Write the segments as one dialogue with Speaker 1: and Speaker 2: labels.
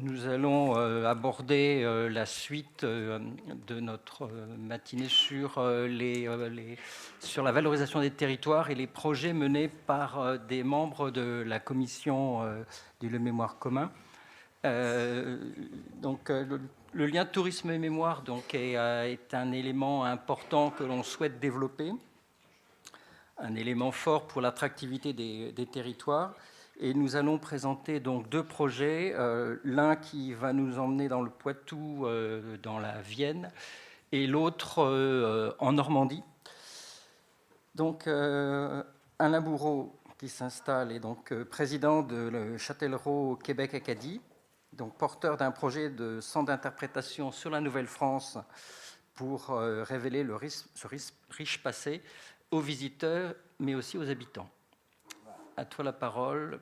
Speaker 1: Nous allons aborder la suite de notre matinée sur, sur la valorisation des territoires et les projets menés par des membres de la commission du mémoire commun. Donc, le lien tourisme et mémoire donc, est un élément important que l'on souhaite développer, un élément fort pour l'attractivité des territoires. Et nous allons présenter donc deux projets, l'un qui va nous emmener dans le Poitou, dans la Vienne, et l'autre en Normandie. Donc Alain Bourreau, qui s'installe, est donc président de Châtellerault Québec-Acadie, donc porteur d'un projet de centre d'interprétation sur la Nouvelle-France pour révéler ce riche passé aux visiteurs, mais aussi aux habitants. À toi la parole.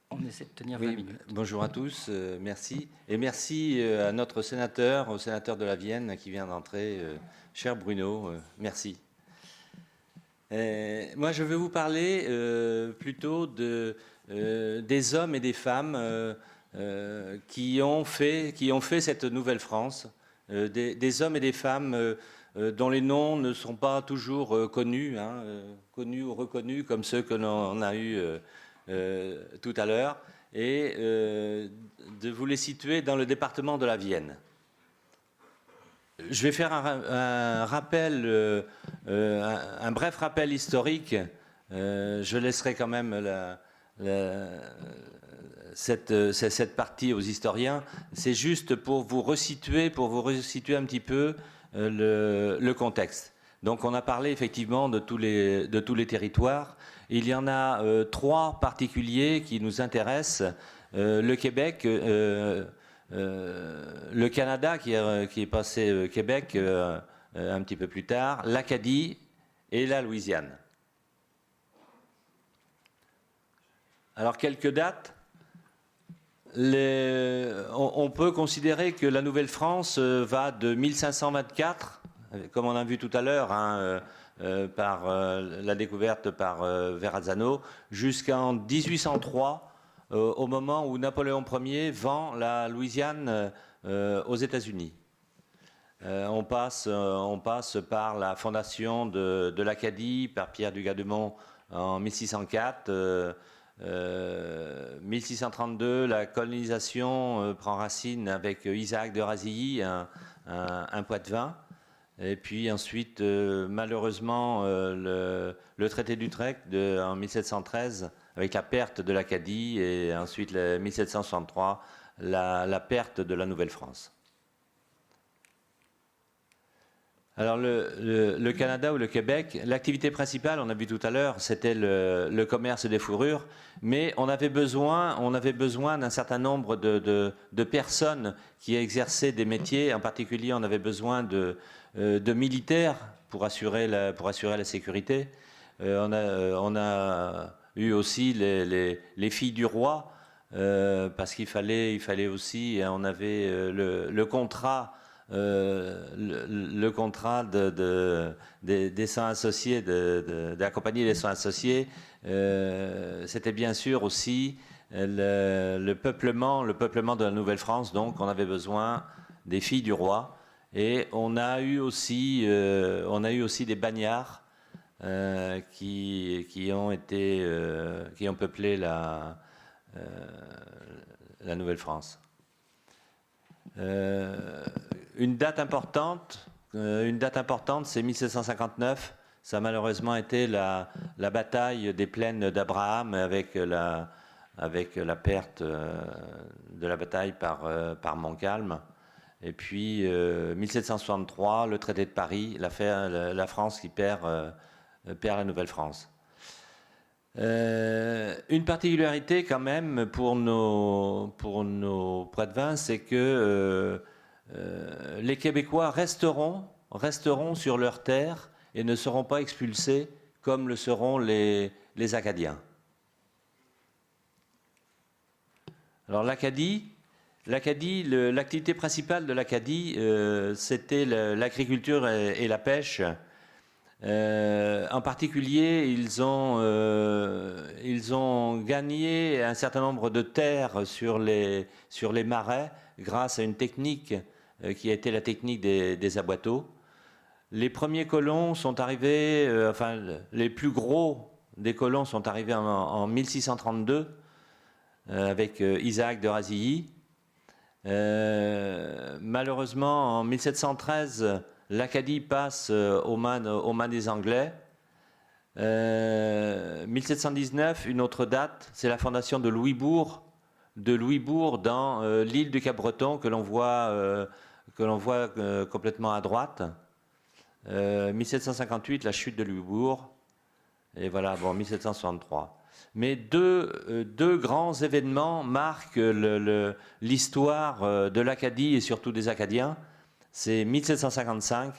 Speaker 1: On essaie de tenir 20 minutes.
Speaker 2: Bonjour à tous, merci. Et merci à notre sénateur, au sénateur de la Vienne qui vient d'entrer, cher Bruno, merci. Moi, je vais vous parler plutôt des hommes et des femmes qui ont fait cette nouvelle France, des hommes et des femmes dont les noms ne sont pas toujours connus, connus ou reconnus comme ceux que l'on a eus tout à l'heure, et de vous les situer dans le département de la Vienne. Je vais faire un rappel, un bref rappel historique. Je laisserai quand même cette partie aux historiens. C'est juste pour vous resituer un petit peu le contexte. Donc on a parlé effectivement de tous les territoires. Il y en a trois particuliers qui nous intéressent. Le Québec, le Canada qui est passé Québec un petit peu plus tard, l'Acadie et la Louisiane. Alors quelques dates. On peut considérer que la Nouvelle-France va de 1524, comme on a vu tout à l'heure, par la découverte par Verrazzano, jusqu'en 1803, au moment où Napoléon Ier vend la Louisiane aux États-Unis. On passe par la fondation de l'Acadie par Pierre du Gardemont en 1604. 1632, la colonisation prend racine avec Isaac de Razilly, un poitevin. Et puis ensuite, malheureusement, le traité d'Utrecht en 1713, avec la perte de l'Acadie, et ensuite, 1763, la perte de la Nouvelle-France. Alors, le Canada ou le Québec, l'activité principale, on a vu tout à l'heure, c'était le commerce des fourrures, mais on avait besoin d'un certain nombre de personnes qui exerçaient des métiers. En particulier, on avait besoin de militaires pour assurer la sécurité. On a eu aussi les filles du roi, parce qu'il fallait aussi, on avait le contrat. Le contrat des soins associés, de la compagnie des soins associés, c'était bien sûr aussi le peuplement de la Nouvelle-France. Donc on avait besoin des filles du roi, et on a eu aussi des bagnards qui ont peuplé la Nouvelle-France. Une date importante, c'est 1759. Ça a malheureusement été la bataille des plaines d'Abraham avec la perte de la bataille par Montcalm. Et puis 1763, le traité de Paris, la France qui perd la Nouvelle-France. Une particularité quand même pour nos poitevins, c'est que les Québécois resteront sur leurs terres et ne seront pas expulsés comme le seront les Acadiens. Alors l'activité principale de l'Acadie, c'était l'agriculture et la pêche. En particulier, ils ont gagné un certain nombre de terres sur les marais grâce à une technique qui a été la technique des aboiteaux. Les premiers colons sont arrivés, les plus gros des colons sont arrivés en 1632 avec Isaac de Razilly. Malheureusement, en 1713, l'Acadie passe aux mains des Anglais. 1719, une autre date, c'est la fondation de Louisbourg dans l'île du Cap-Breton que l'on voit complètement à droite. 1758, la chute de Louisbourg. Et voilà, 1763. Mais deux grands événements marquent l'histoire de l'Acadie et surtout des Acadiens. C'est 1755,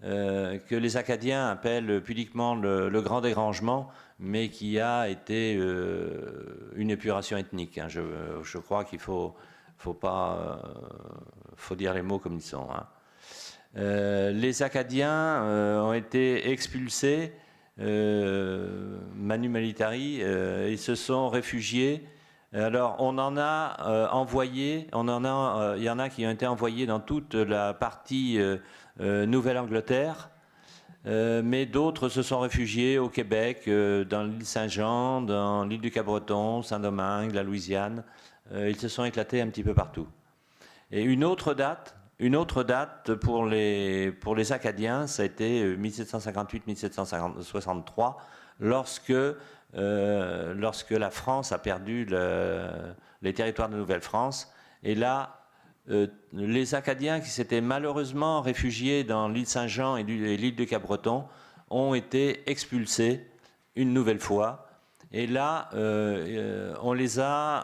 Speaker 2: que les Acadiens appellent pudiquement le Grand Dérangement, mais qui a été une épuration ethnique. Hein. Je crois qu'il faut dire les mots comme ils sont. Hein. Les Acadiens ont été expulsés manu militari, ils se sont réfugiés. Alors on en a envoyé, il y en a qui ont été envoyés dans toute la partie Nouvelle-Angleterre, mais d'autres se sont réfugiés au Québec, dans l'île Saint-Jean, dans l'île du Cap-Breton, Saint-Domingue, la Louisiane. Ils se sont éclatés un petit peu partout. Et une autre date pour les Acadiens, ça a été 1758-1763, lorsque la France a perdu les territoires de Nouvelle-France. Et là, les Acadiens qui s'étaient malheureusement réfugiés dans l'île Saint-Jean et l'île de Cap-Breton ont été expulsés une nouvelle fois. Et là, on les a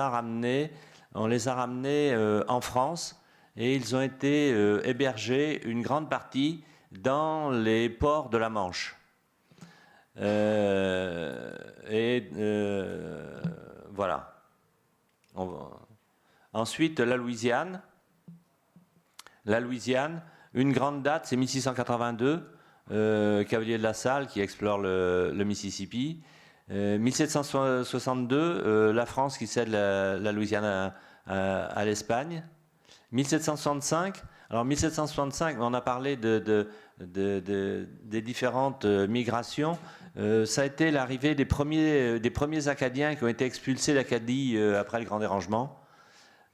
Speaker 2: ramenés en France. Et ils ont été hébergés une grande partie dans les ports de la Manche. Voilà. Ensuite, la Louisiane. La Louisiane, une grande date, c'est 1682, Cavalier de la Salle qui explore le Mississippi. 1762, la France qui cède la Louisiane à l'Espagne. 1765, alors 1765, on a parlé des différentes migrations. Ça a été l'arrivée des premiers Acadiens qui ont été expulsés d'Acadie après le Grand Dérangement.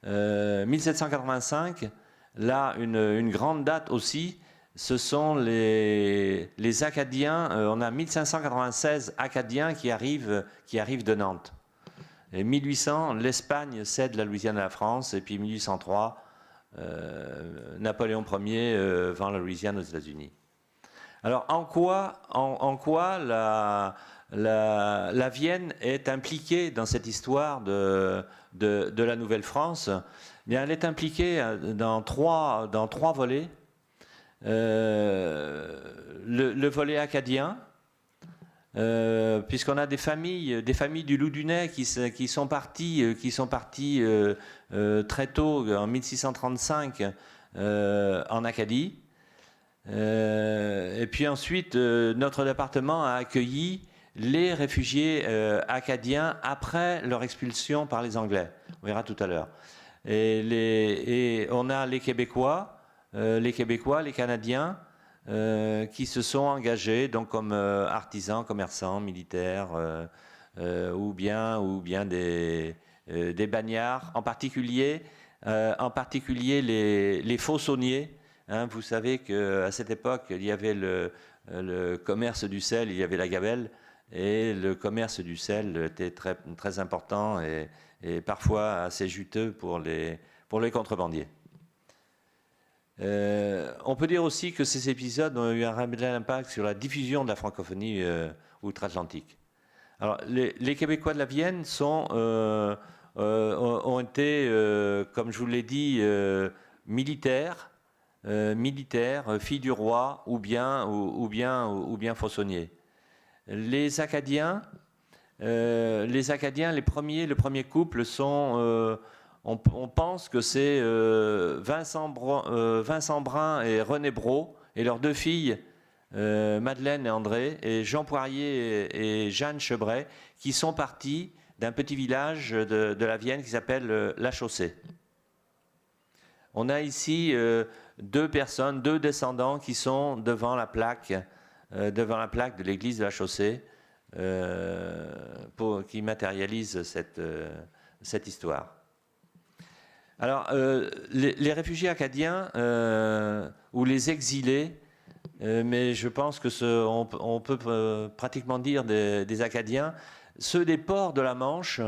Speaker 2: 1785, là, une grande date aussi, ce sont les Acadiens. On a 1596 Acadiens qui arrivent de Nantes. Et 1800, l'Espagne cède la Louisiane à la France, et puis 1803, Napoléon Ier vend la Louisiane aux États-Unis. Alors, en quoi la Vienne est impliquée dans cette histoire de la Nouvelle-France? Bien, elle est impliquée dans trois volets. Le volet acadien, puisqu'on a des familles du Loudunais qui sont parties très tôt, en 1635, en Acadie. Et puis ensuite, notre département a accueilli les réfugiés acadiens après leur expulsion par les Anglais. On verra tout à l'heure. Et on a les Québécois, les Canadiens, qui se sont engagés donc comme artisans, commerçants, militaires, ou bien des bagnards, en particulier les fauçonniers. Hein, vous savez qu'à cette époque, il y avait le commerce du sel, il y avait la gabelle, et le commerce du sel était très, très important et parfois assez juteux pour les contrebandiers. On peut dire aussi que ces épisodes ont eu un réel impact sur la diffusion de la francophonie outre-Atlantique. Alors, les Québécois de la Vienne ont été, comme je vous l'ai dit, militaires, filles du roi ou bien fauçonniers. Les Acadiens, le premier couple sont... On pense que c'est Vincent Brun et René Brault et leurs deux filles, Madeleine et André, et Jean Poirier et Jeanne Chebret, qui sont partis d'un petit village de la Vienne qui s'appelle La Chaussée. On a ici deux personnes, deux descendants qui sont devant la plaque de l'église de La Chaussée, qui matérialise cette histoire. Alors, les réfugiés acadiens ou les exilés, mais je pense que on peut pratiquement dire des Acadiens, ceux des ports de la Manche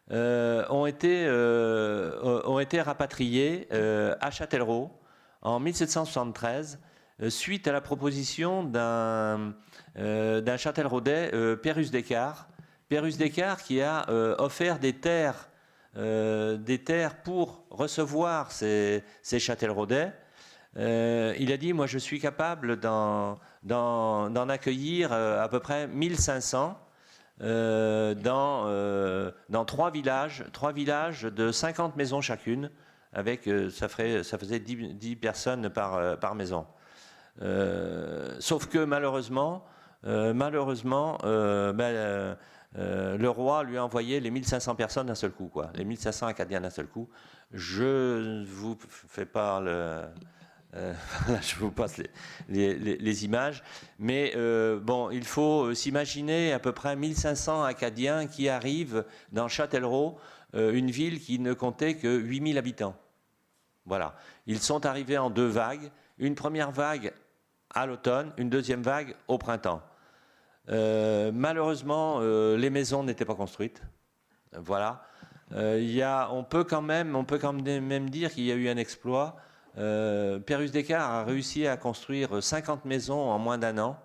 Speaker 2: ont été rapatriés à Châtellerault en 1773 suite à la proposition d'un Châtelleraudais, Pérus Descartes. Pérus Descartes qui a offert des terres pour recevoir ces Châtelleraudais. Il a dit, moi je suis capable d'en accueillir à peu près 1500 dans trois villages de 50 maisons chacune, avec ça faisait 10 personnes par maison. Sauf que malheureusement, le roi lui a envoyé les 1500 personnes d'un seul coup, quoi. Les 1500 Acadiens d'un seul coup. Je ne vous fais pas je vous passe les images, mais bon, il faut s'imaginer à peu près 1500 Acadiens qui arrivent dans Châtellerault, une ville qui ne comptait que 8000 habitants. Voilà. Ils sont arrivés en deux vagues, une première vague à l'automne, une deuxième vague au printemps. Malheureusement, les maisons n'étaient pas construites. Voilà. On peut quand même dire qu'il y a eu un exploit. Pérus Descartes a réussi à construire 50 maisons en moins d'un an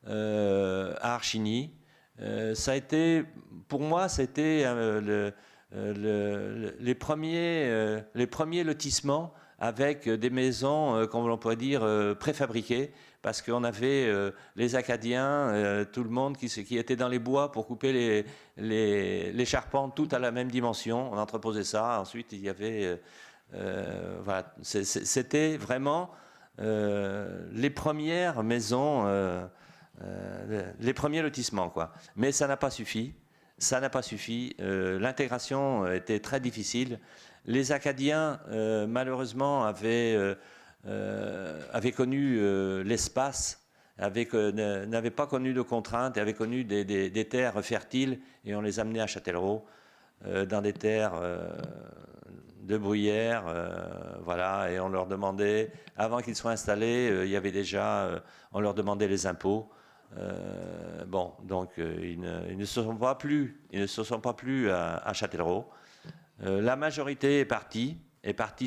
Speaker 2: à Archigny. Ça a été, pour moi, c'était les premiers lotissements avec des maisons, comme on pourrait dire, préfabriquées, parce qu'on avait les Acadiens, tout le monde qui était dans les bois pour couper les charpentes toutes à la même dimension. On entreposait ça. Ensuite, il y avait... voilà, c'était vraiment les premières maisons, les premiers lotissements, quoi. Mais ça n'a pas suffi. Ça n'a pas suffi. L'intégration était très difficile. Les Acadiens, malheureusement, avaient connu l'espace, n'avaient pas connu de contraintes, avaient connu des terres fertiles, et on les amenait à Châtellerault, dans des terres de bruyère, voilà, et on leur demandait, avant qu'ils soient installés, il y avait déjà, on leur demandait les impôts. Bon, donc ils ne se sont pas plu à Châtellerault. La majorité est partie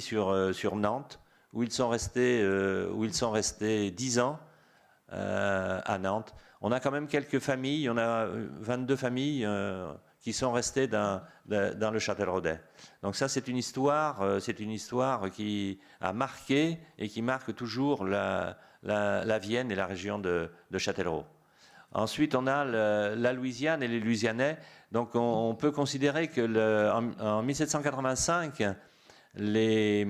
Speaker 2: sur Nantes, où ils sont restés 10 ans à Nantes. On a quand même quelques familles, on a 22 familles qui sont restées dans le Châtelleraudais. Donc ça, c'est une histoire qui a marqué et qui marque toujours la Vienne et la région de Châtellerault. Ensuite, on a la Louisiane et les Louisianais. Donc on peut considérer que en 1785, les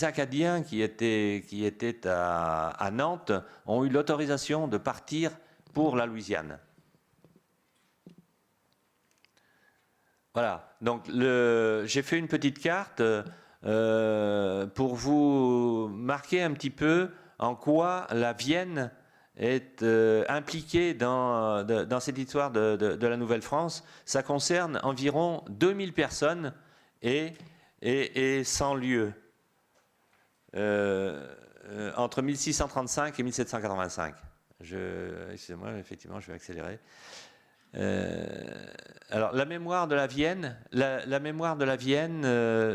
Speaker 2: Acadiens qui étaient à Nantes ont eu l'autorisation de partir pour la Louisiane. Voilà, donc j'ai fait une petite carte pour vous marquer un petit peu en quoi la Vienne est impliquée dans cette histoire de la Nouvelle-France. Ça concerne environ 2000 personnes et 100 lieux entre 1635 et 1785. Excusez-moi, effectivement, je vais accélérer. Alors, la mémoire de la Vienne,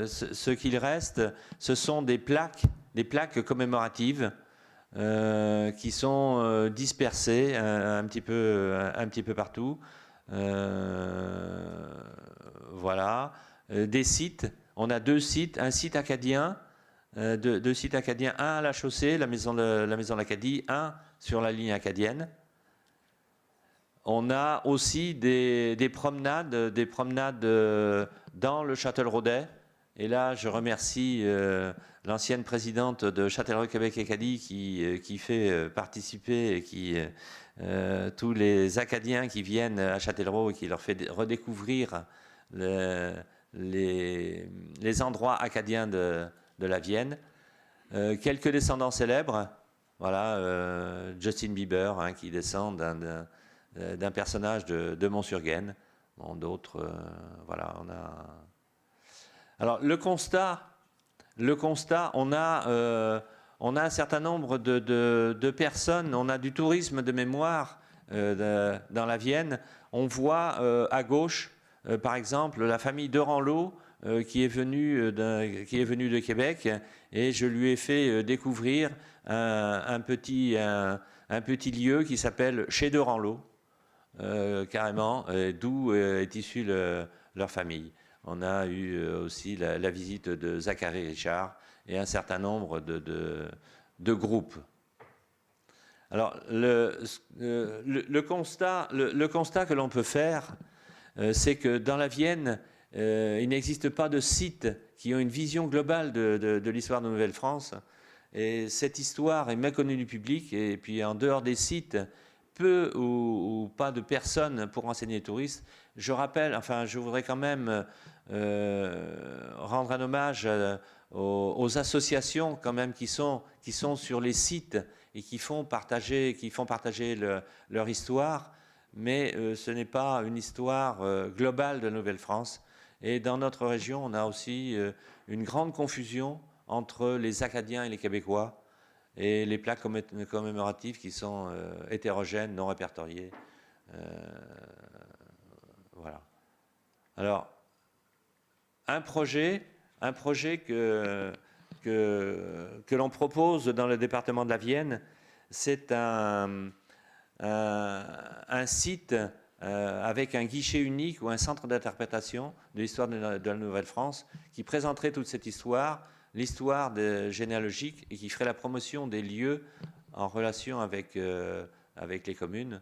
Speaker 2: ce qu'il reste, ce sont des plaques commémoratives qui sont dispersées un petit peu partout. Voilà. Des sites. On a deux sites. Un site acadien, deux sites acadiens. Un à la Chaussée, la maison d'Acadie. Un sur la ligne acadienne. On a aussi des promenades dans le Châtelleraudais, Et là, je remercie l'ancienne présidente de Châtellerault, Québec Acadie qui fait participer tous les Acadiens qui viennent à Châtellerault et qui leur fait redécouvrir les endroits acadiens de la Vienne. Quelques descendants célèbres, voilà, Justin Bieber, hein, qui descend d'un personnage de Mont-sur-Gaine. Bon, d'autres, voilà, on a... Alors, le constat, on a un certain nombre de personnes, on a du tourisme de mémoire dans la Vienne. On voit à gauche, par exemple, la famille de Ranlot, qui est venue de Québec, et je lui ai fait découvrir un petit lieu qui s'appelle Chez de Ranlot, carrément, d'où est issue leur famille. On a eu aussi la visite de Zachary Richard et un certain nombre de groupes. Alors, le constat que l'on peut faire, c'est que dans la Vienne, il n'existe pas de sites qui ont une vision globale de l'histoire de Nouvelle-France. Et cette histoire est méconnue du public. Et puis, en dehors des sites, peu ou pas de personnes pour enseigner les touristes. Je rappelle, enfin, je voudrais quand même rendre un hommage aux associations quand même qui sont sur les sites et qui font partager leur histoire, mais ce n'est pas une histoire globale de Nouvelle-France. Et dans notre région, on a aussi une grande confusion entre les Acadiens et les Québécois, et les plaques commémoratives qui sont hétérogènes, non répertoriées. Voilà. Alors, un projet que l'on propose dans le département de la Vienne, c'est un site avec un guichet unique ou un centre d'interprétation de l'histoire de la Nouvelle-France qui présenterait toute cette histoire, l'histoire généalogique, et qui ferait la promotion des lieux en relation avec les communes.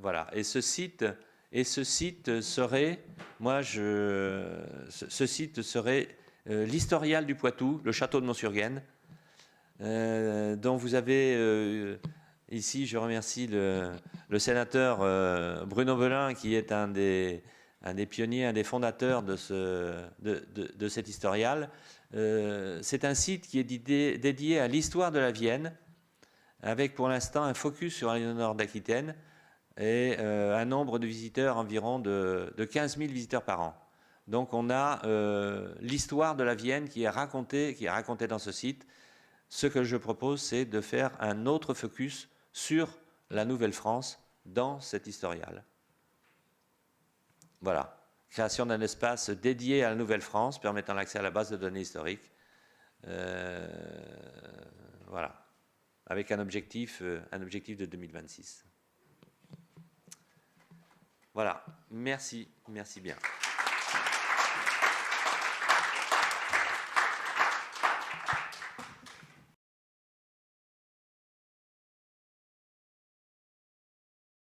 Speaker 2: Voilà. Et ce site serait, ce site serait l'Historial du Poitou, le château de Mont-sur-Gaine, dont vous avez ici, je remercie le sénateur Bruno Belin, qui est un des pionniers, un des fondateurs de cet historial. C'est un site qui est dédié à l'histoire de la Vienne, avec pour l'instant un focus sur la nord d'Aquitaine et un nombre de visiteurs environ de 15 000 visiteurs par an. Donc on a l'histoire de la Vienne qui est racontée dans ce site. Ce que je propose, c'est de faire un autre focus sur la Nouvelle-France dans cet historial. Voilà. Création d'un espace dédié à la Nouvelle-France, permettant l'accès à la base de données historiques. Voilà. Avec un objectif de 2026. Voilà. Merci bien.